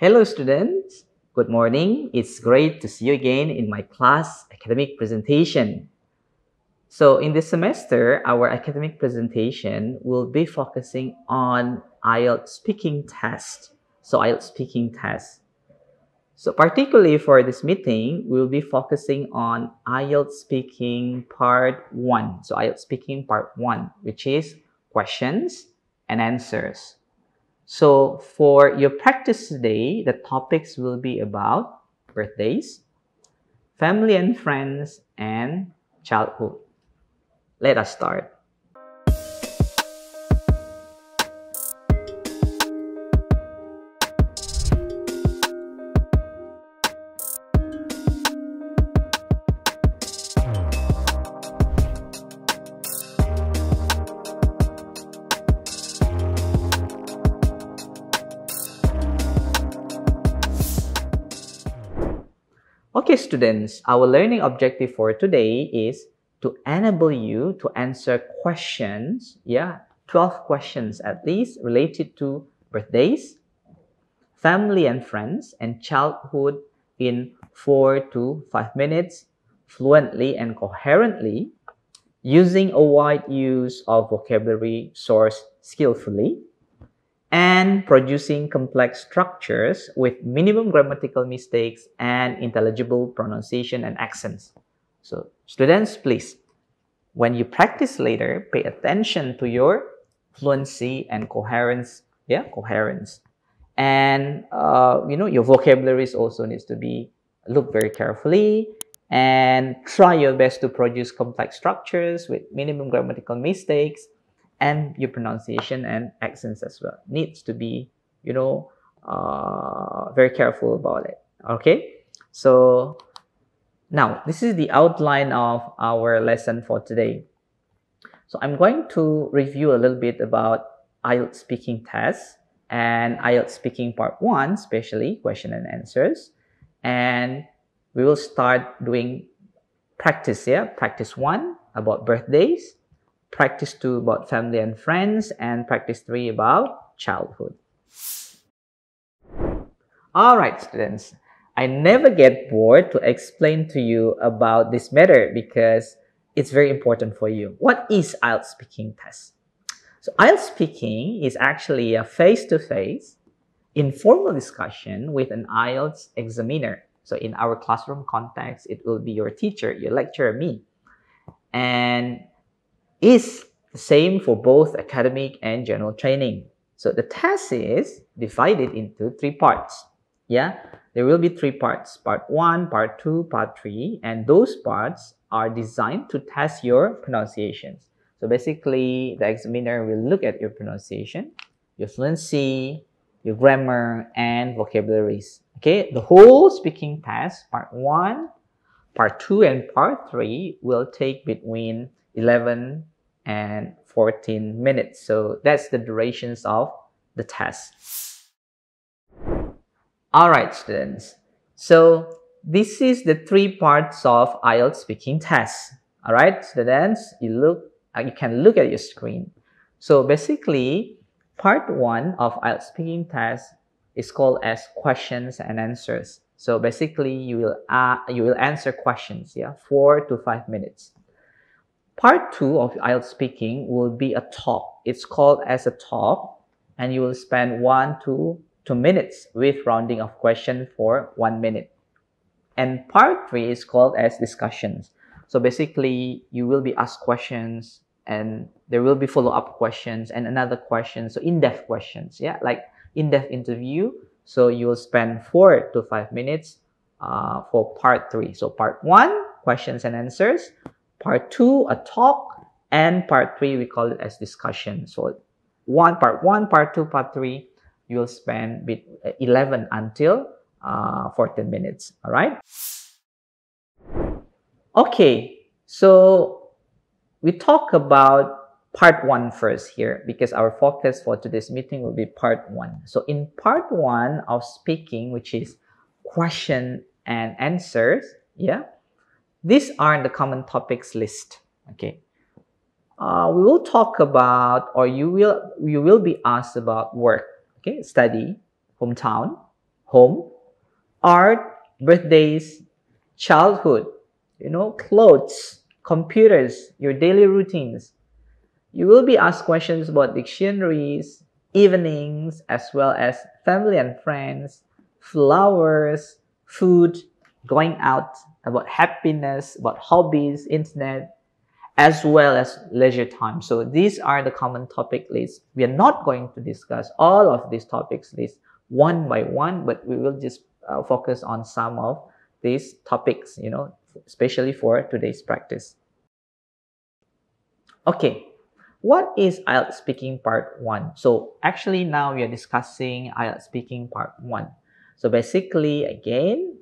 Hello students, good morning. It's great to see you again in my class academic presentation. So in this semester, our academic presentation will be focusing on IELTS speaking test. IELTS speaking test. So particularly for this meeting, we'll be focusing on IELTS speaking part 1. So IELTS speaking part 1, which is questions and answers. So for your practice today, the topics will be about birthdays, family and friends, and childhood. Let us start. Okay, students, our learning objective for today is to enable you to answer questions, 12 questions at least related to birthdays, family and friends, and childhood in 4 to 5 minutes, fluently and coherently, using a wide use of vocabulary sourced skillfully, and producing complex structures with minimum grammatical mistakes and intelligible pronunciation and accents. So students, please, when you practice later, pay attention to your fluency and coherence. Coherence. And your vocabularies also needs to be looked very carefully, and try your best to produce complex structures with minimum grammatical mistakes, and your pronunciation and accents as well needs to be very careful about it. Okay, so now this is the outline of our lesson for today. So I'm going to review a little bit about IELTS speaking tests and IELTS speaking part 1, especially question and answers, and we will start doing practice. Practice 1 about birthdays, practice 2 about family and friends, and practice 3 about childhood. All right, students, I never get bored to explain to you about this matter because it's very important for you. What is IELTS speaking test? So IELTS speaking is actually a face-to-face informal discussion with an IELTS examiner. So in our classroom context, it will be your teacher, your lecturer, me. And is the same for both academic and general training. So the test is divided into 3 parts. There will be 3 parts: part 1, part 2, part 3, and those parts are designed to test your pronunciations. So basically, the examiner will look at your pronunciation, your fluency, your grammar, and vocabularies. Okay, the whole speaking test, part 1, part 2, and part 3 will take between 11 and 14 minutes. So that's the durations of the test. All right, students. So this is the 3 parts of IELTS speaking test. All right, students, you can look at your screen. So basically, part 1 of IELTS speaking test is called as questions and answers. So basically, you will answer questions, 4 to 5 minutes. Part 2 of IELTS speaking will be a talk. It's called as a talk, and you will spend 1 to 2 minutes with rounding of question for 1 minute. And part 3 is called as discussions. So basically, you will be asked questions, and there will be follow-up questions and another question. So in-depth questions, like in-depth interview. So you will spend 4 to 5 minutes for part 3. So part 1, questions and answers. Part 2, a talk, and part 3, we call it as discussion. So part 1, part 2, part 3, you will spend 11 until 14 minutes. All right. Okay, so we talk about part 1 first here because our focus for today's meeting will be part 1. So in part 1 of speaking, which is question and answers, these are the common topics list. Okay, we will talk about, or you will be asked about work, study, hometown, home, art, birthdays, childhood, clothes, computers, your daily routines. You will be asked questions about dictionaries, evenings, as well as family and friends, flowers, food, going out, about happiness, about hobbies, internet, as well as leisure time. So these are the common topic lists. We are not going to discuss all of these topics lists one by one, but we will just focus on some of these topics, especially for today's practice. Okay, what is IELTS speaking part 1? So actually now we are discussing IELTS speaking part 1. So basically, again,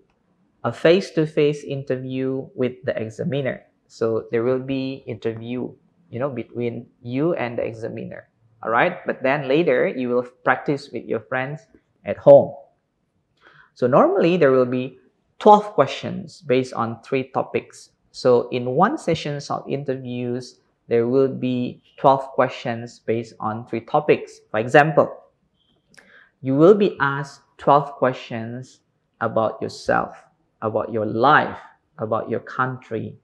a face-to-face interview with the examiner. So there will be interview, between you and the examiner. All right. But then later you will practice with your friends at home. So normally there will be 12 questions based on 3 topics. So in one session of interviews, there will be 12 questions based on 3 topics. For example, you will be asked 12 questions about yourself, about your life, about your country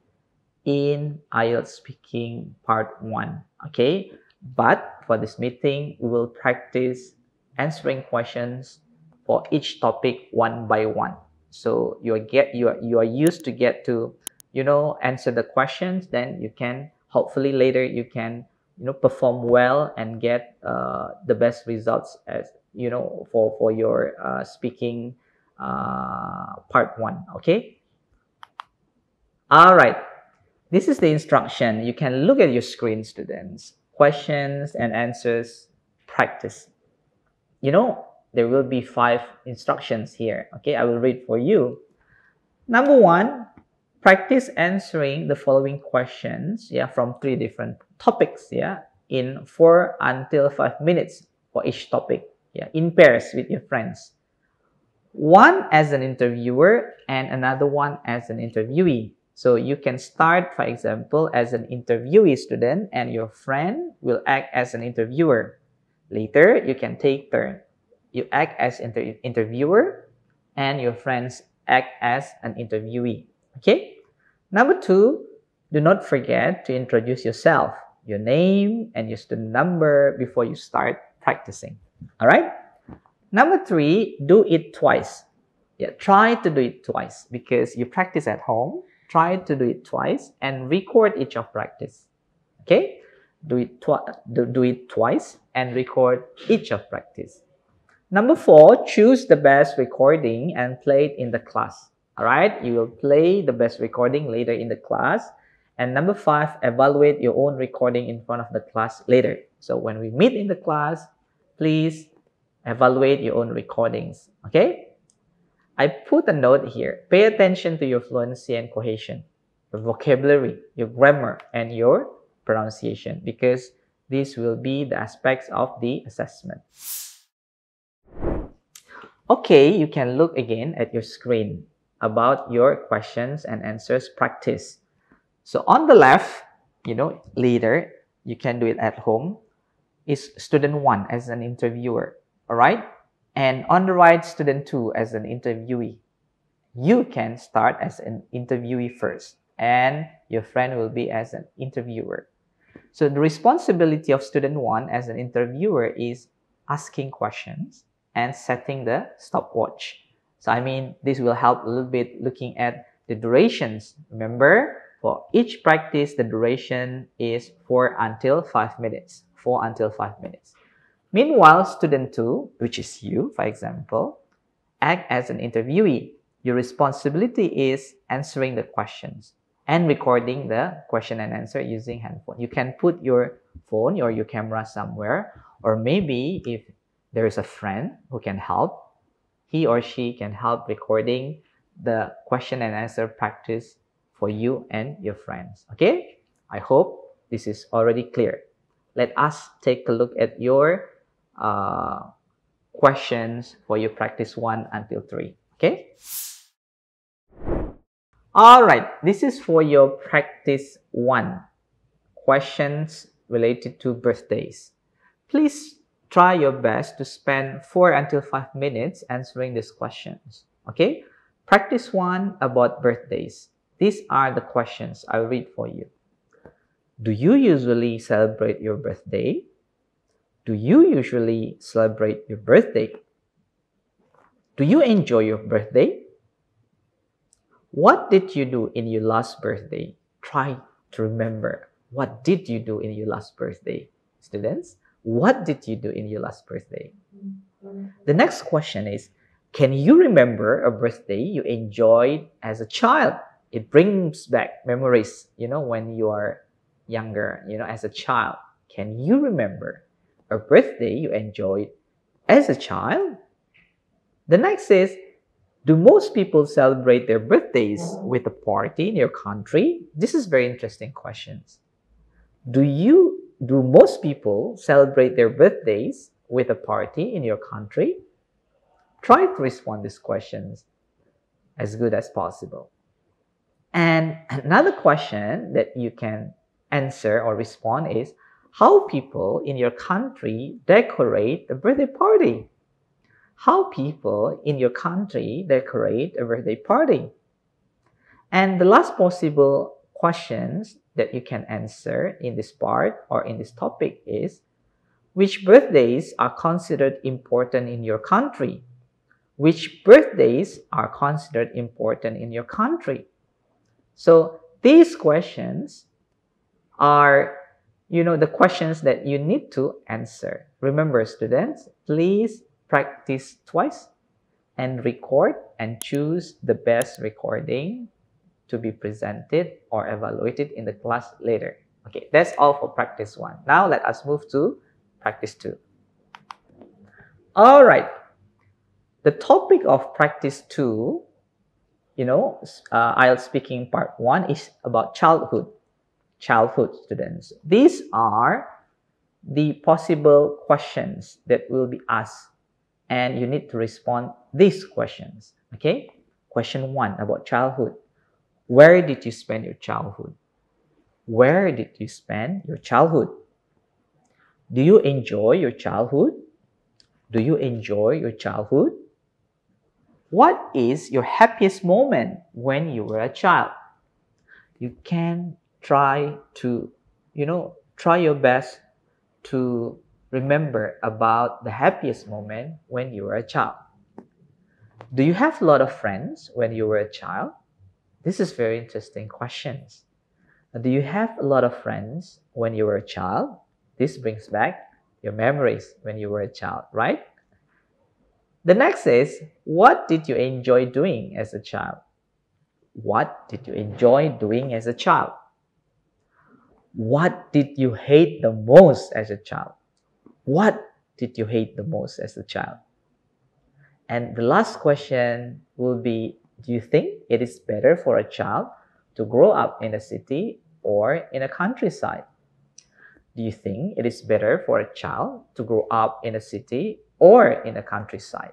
in IELTS speaking part 1. Okay, but for this meeting, we will practice answering questions for each topic one by one. So you are used to get to answer the questions. Then you can hopefully later you can perform well and get the best results as for your speaking part 1. Okay. All right. This is the instruction. You can look at your screen, students. Questions and answers practice. There will be 5 instructions here. Okay, I will read for you. Number 1, practice answering the following questions, from 3 different topics, in 4 until 5 minutes for each topic, in pairs with your friends. One as an interviewer and another one as an interviewee. So you can start, for example, as an interviewee student and your friend will act as an interviewer. Later, you can take turn. You act as interviewer and your friends act as an interviewee. Okay? Number 2, do not forget to introduce yourself, your name and your student number before you start practicing. All right? Number 3, do it twice. Try to do it twice because you practice at home. Try to do it twice and record each of practice. Okay? Do it twice and record each of practice. Number 4, choose the best recording and play it in the class. All right? You will play the best recording later in the class. And number 5, evaluate your own recording in front of the class later. So when we meet in the class, please evaluate your own recordings. Okay? I put a note here. Pay attention to your fluency and cohesion, your vocabulary, your grammar, and your pronunciation, because these will be the aspects of the assessment. Okay, you can look again at your screen about your questions and answers practice. So on the left, later, you can do it at home, is student 1 as an interviewer. All right? And on the right, student 2 as an interviewee. You can start as an interviewee first, and your friend will be as an interviewer. So the responsibility of student 1 as an interviewer is asking questions and setting the stopwatch. So this will help a little bit looking at the durations. Remember, for each practice, the duration is 4 until 5 minutes. 4 until 5 minutes. Meanwhile, student 2, which is you, for example, act as an interviewee. Your responsibility is answering the questions and recording the question and answer using handphone. You can put your phone or your camera somewhere, or maybe if there is a friend who can help, he or she can help recording the question and answer practice for you and your friends. Okay? I hope this is already clear. Let us take a look at your questions for your practice 1 until 3. Okay? All right. This is for your practice 1. Questions related to birthdays. Please try your best to spend 4 until 5 minutes answering these questions. Okay? Practice 1 about birthdays. These are the questions I'll read for you. Do you usually celebrate your birthday? Do you usually celebrate your birthday? Do you enjoy your birthday? What did you do in your last birthday? Try to remember. What did you do in your last birthday? Students, what did you do in your last birthday? The next question is, can you remember a birthday you enjoyed as a child? It brings back memories, when you are younger, as a child. Can you remember a birthday you enjoyed as a child? The next is, do most people celebrate their birthdays with a party in your country? This is very interesting questions. Do most people celebrate their birthdays with a party in your country? Try to respond these questions as good as possible. And another question that you can answer or respond is, how people in your country decorate a birthday party? How people in your country decorate a birthday party? And the last possible questions that you can answer in this part or in this topic is, which birthdays are considered important in your country? Which birthdays are considered important in your country? So these questions are, the questions that you need to answer. Remember, students, please practice twice and record and choose the best recording to be presented or evaluated in the class later. Okay, that's all for practice 1. Now let us move to practice 2. All right. The topic of practice 2, IELTS speaking part 1 is about childhood. Childhood, students. These are the possible questions that will be asked, and you need to respond these questions. Okay? Question 1 about childhood. Where did you spend your childhood? Where did you spend your childhood? Do you enjoy your childhood? Do you enjoy your childhood? What is your happiest moment when you were a child? You can try to, try your best to remember about the happiest moment when you were a child. Do you have a lot of friends when you were a child? This is very interesting questions. Do you have a lot of friends when you were a child? This brings back your memories when you were a child, right? The next is, what did you enjoy doing as a child? What did you enjoy doing as a child? What did you hate the most as a child? What did you hate the most as a child? And the last question will be, do you think it is better for a child to grow up in a city or in a countryside? Do you think it is better for a child to grow up in a city or in a countryside?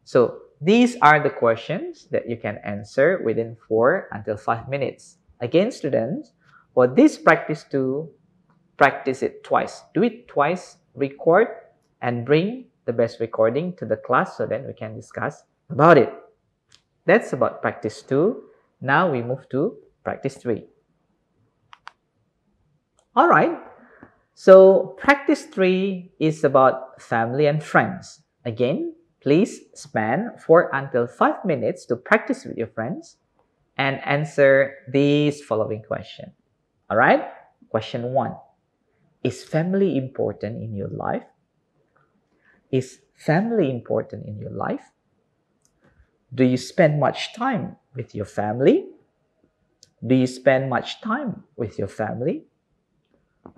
So these are the questions that you can answer within 4 until 5 minutes. Again, students, for this practice 2, practice it twice. Do it twice, record, and bring the best recording to the class so that we can discuss about it. That's about practice 2. Now we move to practice 3. All right. So practice 3 is about family and friends. Again, please spend 4 until 5 minutes to practice with your friends and answer these following questions. All right? Question 1. Is family important in your life? Is family important in your life? Do you spend much time with your family? Do you spend much time with your family?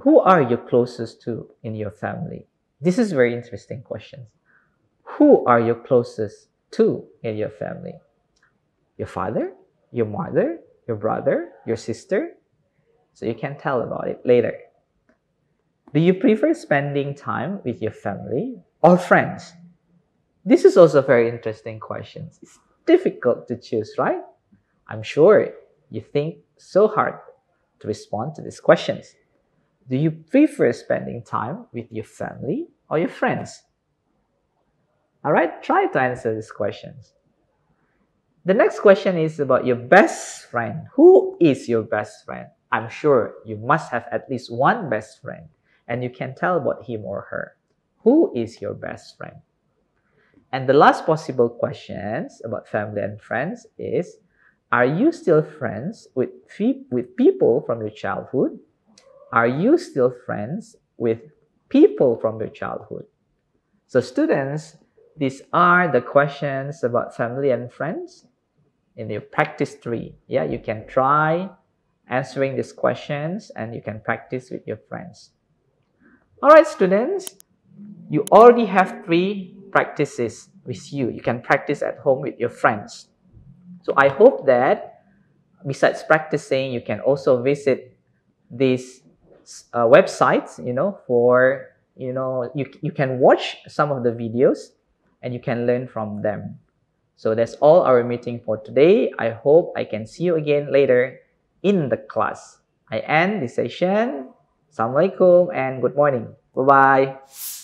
Who are you closest to in your family? This is very interesting questions. Who are you closest to in your family? Your father, your mother, your brother, your sister? So you can tell about it later. Do you prefer spending time with your family or friends? This is also very interesting questions. It's difficult to choose, right? I'm sure you think so hard to respond to these questions. Do you prefer spending time with your family or your friends? All right, try to answer these questions. The next question is about your best friend. Who is your best friend? I'm sure you must have at least one best friend, and you can tell about him or her. Who is your best friend? And the last possible questions about family and friends is, are you still friends with people from your childhood? Are you still friends with people from your childhood? So students, these are the questions about family and friends in your practice 3. Yeah, you can try answering these questions and you can practice with your friends. All right, students, you already have 3 practices with you. You can practice at home with your friends. So I hope that besides practicing, you can also visit these websites, you can watch some of the videos and you can learn from them. So that's all our meeting for today. I hope I can see you again later in the class. I end this session. Assalamualaikum and good morning. Bye-bye.